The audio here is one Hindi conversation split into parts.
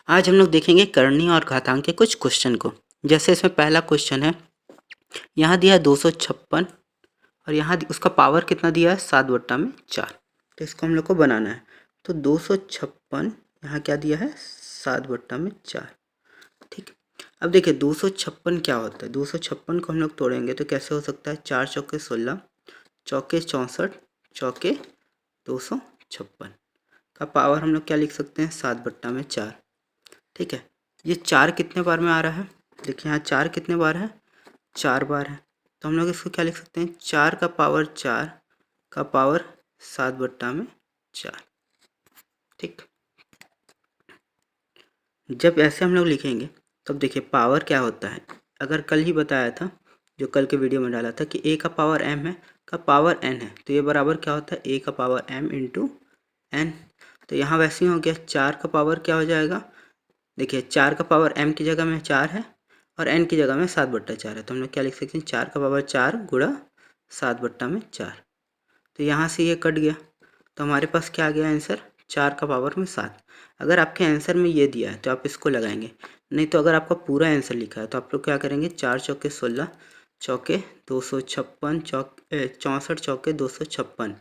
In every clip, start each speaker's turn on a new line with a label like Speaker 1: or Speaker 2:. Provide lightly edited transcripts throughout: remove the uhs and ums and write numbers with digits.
Speaker 1: आज हम लोग देखेंगे करणीय और घातांक के कुछ क्वेश्चन को। जैसे इसमें पहला क्वेश्चन है, यहाँ दिया है 256 और यहाँ उसका पावर कितना दिया है 7/4। तो इसको हम लोग को बनाना है। तो 256 यहाँ क्या दिया है 7/4। ठीक। अब देखिए 256 क्या होता है। 256 को हम लोग तोड़ेंगे तो कैसे हो सकता है, 4 चौके 16, चौके 64, चौके 256 का पावर हम लोग क्या लिख सकते हैं 7/4। ठीक है। ये 4 कितने बार में आ रहा है, देखिए यहाँ 4 कितने बार है, 4 बार है। तो हम लोग इसको क्या लिख सकते हैं, 4 का पावर 4 का पावर 7/4। ठीक। जब ऐसे हम लोग लिखेंगे तब देखिए पावर क्या होता है। अगर कल ही बताया था, जो कल के वीडियो में डाला था कि a का पावर m है, का पावर n है, तो ये बराबर क्या होता है a का पावर m इंटू n। तो यहाँ वैसे ही हो गया, 4 का पावर क्या हो जाएगा, देखिए 4 का पावर m की जगह में 4 है और n की जगह में 7/4 है। तो हम लोग क्या लिख सकते हैं, 4 का पावर 4 गुणा 7/4। तो यहाँ से ये कट गया, तो हमारे पास क्या आ गया आंसर, 4 का पावर में 7। अगर आपके आंसर में ये दिया है तो आप इसको लगाएंगे, नहीं तो अगर आपका पूरा आंसर लिखा है तो आप लोग क्या करेंगे, 4 चौके 16, चौके 256, 64 चौके 256,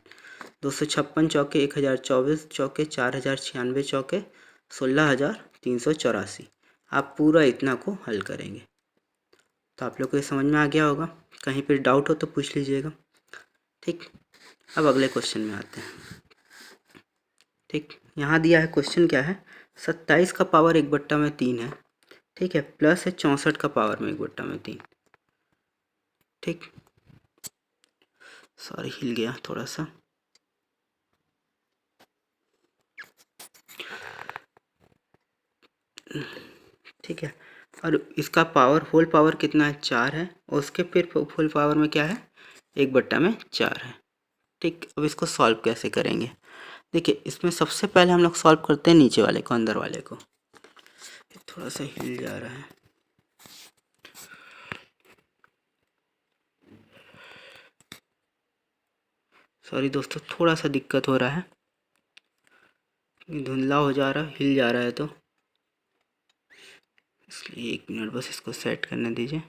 Speaker 1: 256 चौके 1024, चौके 4096, चौके 16,384। आप पूरा इतना को हल करेंगे। तो आप लोग को ये समझ में आ गया होगा। कहीं पर डाउट हो तो पूछ लीजिएगा। ठीक। अब अगले क्वेश्चन में आते हैं। ठीक। यहाँ दिया है क्वेश्चन क्या है, 27 का पावर 1/3 है। ठीक है। प्लस है 64 का पावर में 1/3। ठीक। सॉरी हिल गया थोड़ा सा। ठीक है। और इसका पावर होल पावर कितना है, 4 है, और उसके फिर होल पावर में क्या है, 1/4 है। ठीक। अब इसको सॉल्व कैसे करेंगे, देखिए इसमें सबसे पहले हम लोग सॉल्व करते हैं नीचे वाले को, अंदर वाले को। थोड़ा सा हिल जा रहा है। सॉरी दोस्तों, थोड़ा सा दिक्कत हो रहा है, धुंधला हो जा रहा है, हिल जा रहा है, तो इसलिए 1 मिनट बस इसको सेट करने दीजिए।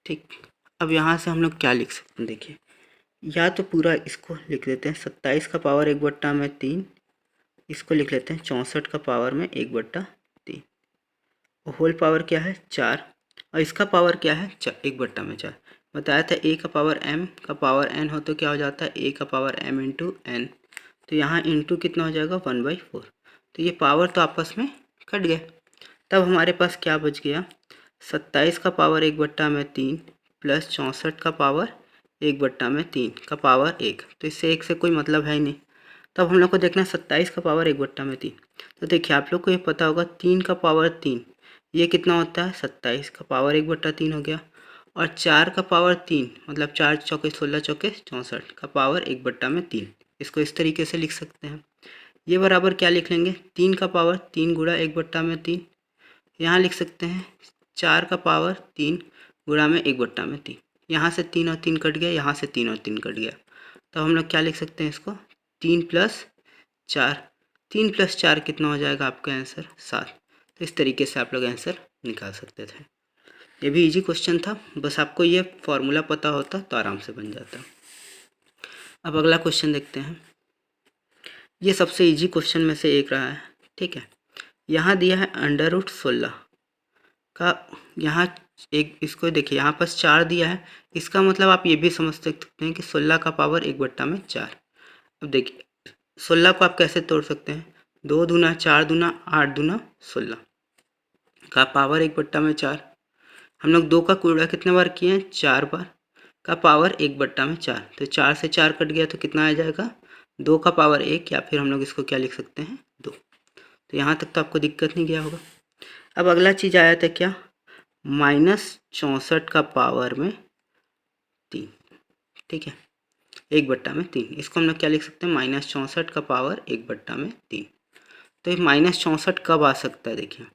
Speaker 1: ठीक। अब यहाँ से हम लोग क्या लिख सकते हैं, देखिए या तो पूरा इसको लिख देते हैं, 27 का पावर 1/3, इसको लिख लेते हैं 64 का पावर में 1/3। होल पावर क्या है 4, और इसका पावर क्या है 1/4। बताया था a का पावर m का पावर n हो तो क्या हो जाता है a का पावर m इंटू n। तो यहाँ इंटू कितना हो जाएगा 1/4। तो ये पावर तो आपस में कट गया। तब हमारे पास क्या बच गया, 27 का पावर 1/3 प्लस 64 का पावर 1/3 का पावर 1। तो इससे 1 से कोई मतलब है ही नहीं। तब हम लोग को देखना है 27 का पावर 1/3। तो देखिए आप लोग को ये पता होगा 3 का पावर 3 ये कितना होता है, 27 का पावर 1/3 हो गया, और 4 का पावर 3 मतलब 4 चौके 16 चौके 64 का पावर 1/3। इसको इस तरीके से लिख सकते हैं। ये बराबर क्या लिख लेंगे, 3 का पावर 3 गुणा 1/3। यहाँ लिख सकते हैं 4 का पावर 3 गुणा में 1/3। यहाँ से 3 और 3 कट गया, यहाँ से 3 और 3 कट गया। तो हम लोग क्या लिख सकते हैं इसको, 3 + 4, 3 + 4 कितना हो जाएगा आपका आंसर 7। तो इस तरीके से आप लोग आंसर निकाल सकते थे। ये भी इजी क्वेश्चन था, बस आपको ये फॉर्मूला पता होता तो आराम से बन जाता। अब अगला क्वेश्चन देखते हैं। ये सबसे इजी क्वेश्चन में से एक रहा है। ठीक है। यहाँ दिया है √16 का, यहाँ एक इसको देखिए यहाँ पास 4 दिया है, इसका मतलब आप ये भी समझ सकते हैं कि 16 का पावर 1/4। अब देखिए 16 को आप कैसे तोड़ सकते हैं, 2 दूना 4 दूना 8 दूना 16 का पावर 1/4। हम लोग 2 का कूड़ा कितने बार किए हैं, 4 बार, का पावर 1/4। तो 4 से 4 कट गया तो कितना आ जाएगा, 2 का पावर 1, या फिर हम लोग इसको क्या लिख सकते हैं 2। तो यहाँ तक तो आपको दिक्कत नहीं गया होगा। अब अगला चीज़ आया था क्या, -64 का पावर में 3। ठीक है, 1/3। इसको हम लोग क्या लिख सकते हैं, -64 का पावर 1/3। तो ये -64 कब आ सकता है, देखिए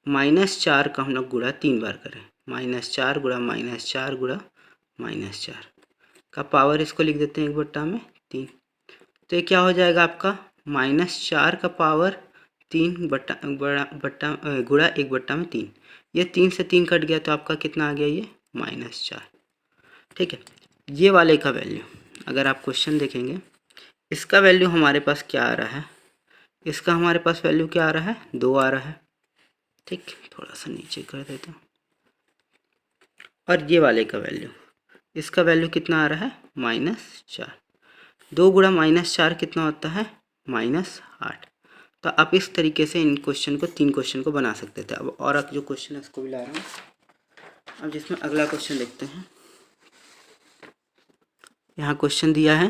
Speaker 1: -4 का हम लोग गुणा 3 बार करें, -4 गुणा -4 गुणा -4 का पावर इसको लिख देते हैं 1/3। तो ये क्या हो जाएगा आपका, -4 का पावर 3 बट्टा गुणा 1/3। ये 3 से 3 कट गया तो आपका कितना आ गया, ये -4। ठीक है, ये वाले का वैल्यू अगर आप क्वेश्चन देखेंगे, इसका वैल्यू हमारे पास क्या आ रहा है, इसका हमारे पास वैल्यू क्या आ रहा है, 2 आ रहा है। ठीक, थोड़ा सा नीचे कर देता हूँ। और ये वाले का वैल्यू, इसका वैल्यू कितना आ रहा है, -4। 2 गुणा -4 कितना होता है, -8। तो आप इस तरीके से इन क्वेश्चन को, 3 क्वेश्चन को बना सकते थे। अब और जो क्वेश्चन है उसको भी ला रहा हूँ। अब जिसमें अगला क्वेश्चन देखते हैं। यहाँ क्वेश्चन दिया है,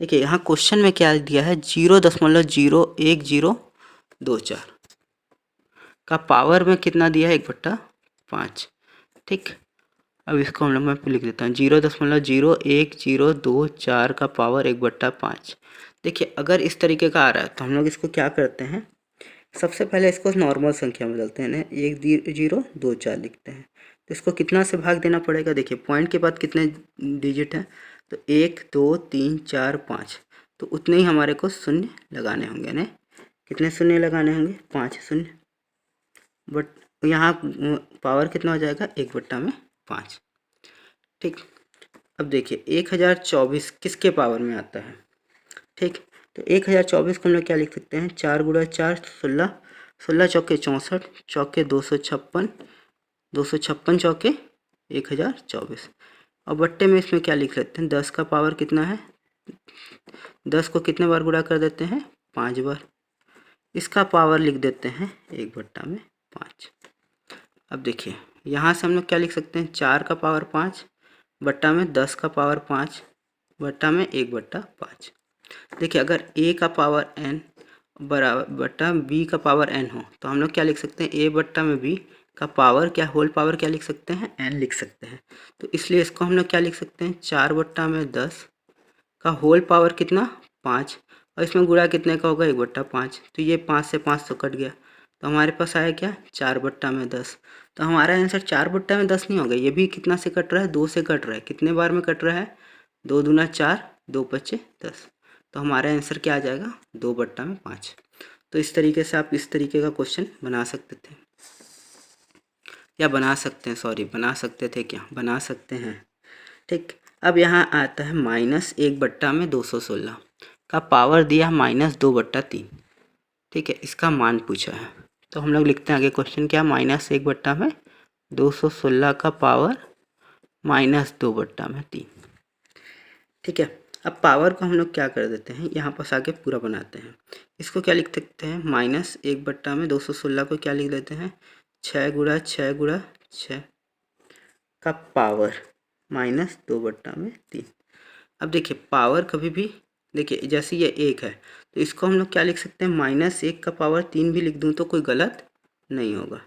Speaker 1: देखिए यहाँ क्वेश्चन में क्या दिया है, 0.01024 का पावर में कितना दिया है, 1/5। ठीक, अब इसको हम लोग मैं लिख देता हूँ, 0.01024 का पावर 1/5। देखिए अगर इस तरीके का आ रहा है तो हम लोग इसको क्या करते हैं, सबसे पहले इसको नॉर्मल संख्या में बदलते हैं ना, 1024 लिखते हैं। तो इसको कितना से भाग देना पड़ेगा, देखिए पॉइंट के बाद कितने डिजिट हैं, तो 1 2 3 4 5, तो उतने ही हमारे को शून्य लगाने होंगे ना। कितने शून्य लगाने होंगे, 5 शून्य। बट यहाँ पावर कितना हो जाएगा, 1/5। ठीक, अब देखिए 1024 किसके पावर में आता है। ठीक, तो 1024 को हम लोग क्या लिख सकते हैं, 4 गुणा 4 16, 16 चौके 64, चौके 256, 256 चौके 1024। और बट्टे में इसमें क्या लिख सकते हैं, 10 का पावर कितना है, 10 को कितने बार गुणा कर देते हैं, 5 बार। इसका पावर लिख देते हैं 1/5। अब देखिए यहाँ से हम लोग क्या लिख सकते हैं, 4 का पावर 5 बट्टा में 10 का पावर 5 बट्टा में 1/5। देखिए अगर a का पावर n बराबर बट्टा b का पावर n हो तो हम लोग क्या लिख सकते हैं, a बट्टा में b का पावर क्या, होल पावर क्या लिख सकते हैं, n लिख सकते हैं। तो इसलिए इसको हम लोग क्या लिख सकते हैं, 4 बट्टा में 10 का होल पावर कितना, 5, और इसमें गुणा कितने का होगा, 1/5। तो ये 5 से 5 तो कट गया, तो हमारे पास आया क्या, 4 बट्टा में 10। तो हमारा आंसर 4 बट्टा में 10 नहीं होगा, ये भी कितना से कट रहा है, 2 से कट रहा है। कितने बार में कट रहा है, 2 दूना 4, 2 पचे 10। तो हमारा आंसर क्या आ जाएगा, 2/5। तो इस तरीके से आप इस तरीके का क्वेश्चन बना सकते थे, या बना सकते हैं, सॉरी बना सकते थे क्या, बना सकते हैं। ठीक, अब यहाँ आता है -1/216 का पावर दिया -2/3। ठीक है, इसका मान पूछा है, तो हम लोग लिखते हैं आगे क्वेश्चन क्या, -1/216 का पावर -2/3। ठीक है, अब पावर को हम लोग क्या कर देते हैं, यहाँ पास आके पूरा बनाते हैं। इसको क्या लिख सकते हैं, -1/216 को क्या लिख देते हैं, 6 गुणा 6 गुणा 6 का पावर -2/3। अब देखिए पावर कभी भी, देखिए जैसे ये 1 है तो इसको हम लोग क्या लिख सकते हैं, -1 का पावर 3 भी लिख दूँ तो कोई गलत नहीं होगा।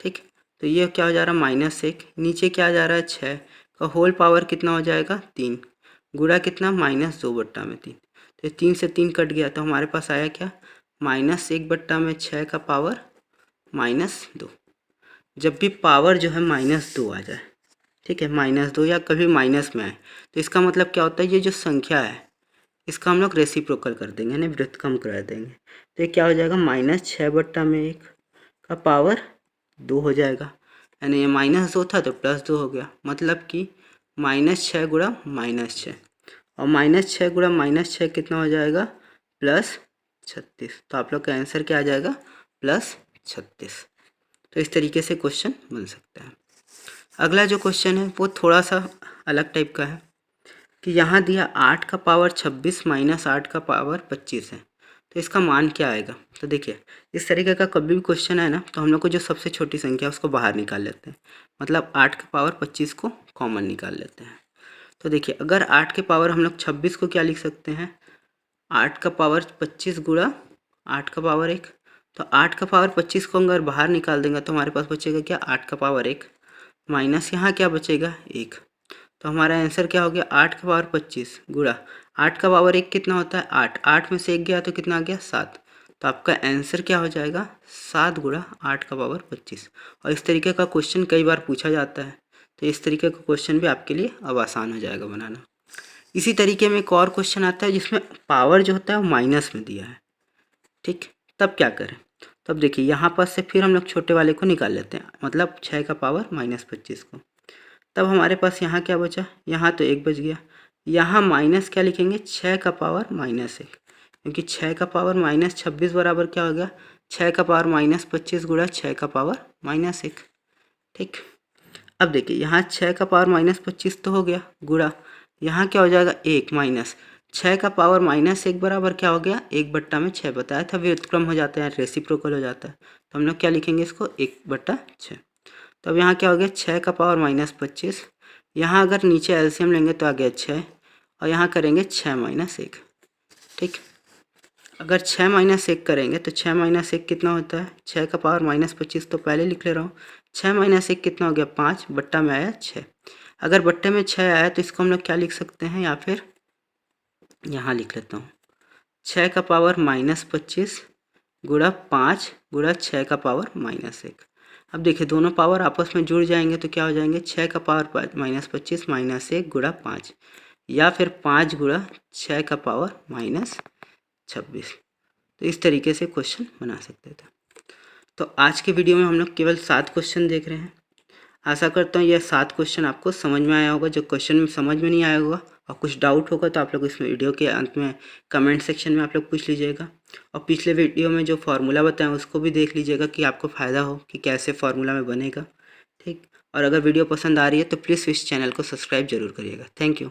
Speaker 1: ठीक, तो ये क्या हो जा रहा है, -1, नीचे क्या जा रहा है, 6 का होल पावर कितना हो जाएगा, 3, गुणा कितना, -2/3। तो 3 से 3 कट गया तो हमारे पास आया क्या, -1/6 का पावर -2। जब भी पावर जो है -2 आ जाए, ठीक है, -2 या कभी माइनस में आए तो इसका मतलब क्या होता है, ये जो संख्या है इसका हम लोग रेसिप्रोकल कर देंगे, यानी व्युत्क्रम करा देंगे। तो ये क्या हो जाएगा, -6/1 का पावर 2 हो जाएगा, यानी ये -2 था तो +2 हो गया, मतलब कि -6 गुणा -6, और -6 गुणा -6 कितना हो जाएगा, +36। तो आप लोग का आंसर क्या आ जाएगा, +36। तो इस तरीके से क्वेश्चन बन सकता है। अगला जो क्वेश्चन है वो थोड़ा सा अलग टाइप का है, कि यहाँ दिया 8 का पावर 26 - 8 का पावर 25 है, तो इसका मान क्या आएगा। तो देखिए इस तरीके का कभी भी क्वेश्चन है ना, तो हम लोग को जो सबसे छोटी संख्या है उसको बाहर निकाल लेते हैं, मतलब 8 का पावर 25 को कॉमन निकाल लेते हैं। तो देखिए अगर 8 के पावर हम लोग 26 को क्या लिख सकते हैं, 8 का पावर 25 गुणा 8 का पावर 1। तो 8 का पावर 25 को अगर बाहर निकाल देंगे तो हमारे पास बचेगा क्या, 8 का पावर 1 माइनस यहाँ क्या बचेगा, 1। तो हमारा आंसर क्या हो गया, 8 का पावर 25 गुणा 8 का पावर 1 कितना होता है, 8, 8 में से 1 गया तो कितना आ गया, 7। तो आपका आंसर क्या हो जाएगा, 7 गुणा 8 का पावर 25। और इस तरीके का क्वेश्चन कई बार पूछा जाता है, तो इस तरीके का क्वेश्चन भी आपके लिए अब आसान हो जाएगा बनाना। इसी तरीके में एक और क्वेश्चन आता है जिसमें पावर जो होता है वो माइनस में दिया है। ठीक, तब क्या करें, तब देखिए यहाँ पर से फिर हम लोग छोटे वाले को निकाल लेते हैं, मतलब 6 का पावर -25 को। तब हमारे पास यहाँ क्या बचा, यहाँ तो 1 बच गया, यहाँ माइनस क्या लिखेंगे, 6 का पावर -1, क्योंकि 6 का पावर -26 बराबर क्या हो गया, 6 का पावर -25 गुणा 6 का पावर -1। ठीक, अब देखिए यहाँ 6 का पावर -25 तो हो गया, गुणा यहाँ क्या हो जाएगा, 1 माइनस 6 का पावर -1 बराबर क्या हो गया, 1/6 बताया था, व्युत्क्रम हो जाता है, रेसिप्रोकल हो जाता है। तो हम लोग क्या लिखेंगे इसको, 1/6। तो अब यहाँ क्या हो गया, 6 का पावर -25, यहाँ अगर नीचे एलसीएम लेंगे तो आ गया 6, और यहाँ करेंगे 6 - 1। ठीक, अगर 6 - 1 करेंगे तो 6 - 1 कितना होता है, 6 का पावर -25 तो पहले लिख ले रहा हूँ, 6 - 1 कितना हो गया, 5, बट्टा में आया 6। अगर बट्टे में 6 आया तो इसको हम लोग क्या लिख सकते हैं, या फिर यहाँ लिख लेता हूँ, 6 का पावर -25 गुणा 5 गुणा 6 का पावर -1। अब देखिए दोनों पावर आपस में जुड़ जाएंगे तो क्या हो जाएंगे, 6 का पावर -25 -1 गुणा 5, या फिर 5 गुणा 6 का पावर -26। तो इस तरीके से क्वेश्चन बना सकते थे। तो आज के वीडियो में हम लोग केवल 7 क्वेश्चन देख रहे हैं। आशा करता हूँ यह 7 क्वेश्चन आपको समझ में आया होगा। जो क्वेश्चन में समझ में नहीं आया होगा और कुछ डाउट होगा तो आप लोग इस वीडियो के अंत में कमेंट सेक्शन में आप लोग पूछ लीजिएगा, और पिछले वीडियो में जो फार्मूला बताएं उसको भी देख लीजिएगा कि आपको फ़ायदा हो कि कैसे फार्मूला में बनेगा। ठीक, और अगर वीडियो पसंद आ रही है तो प्लीज़ इस चैनल को सब्सक्राइब जरूर करिएगा। Thank you.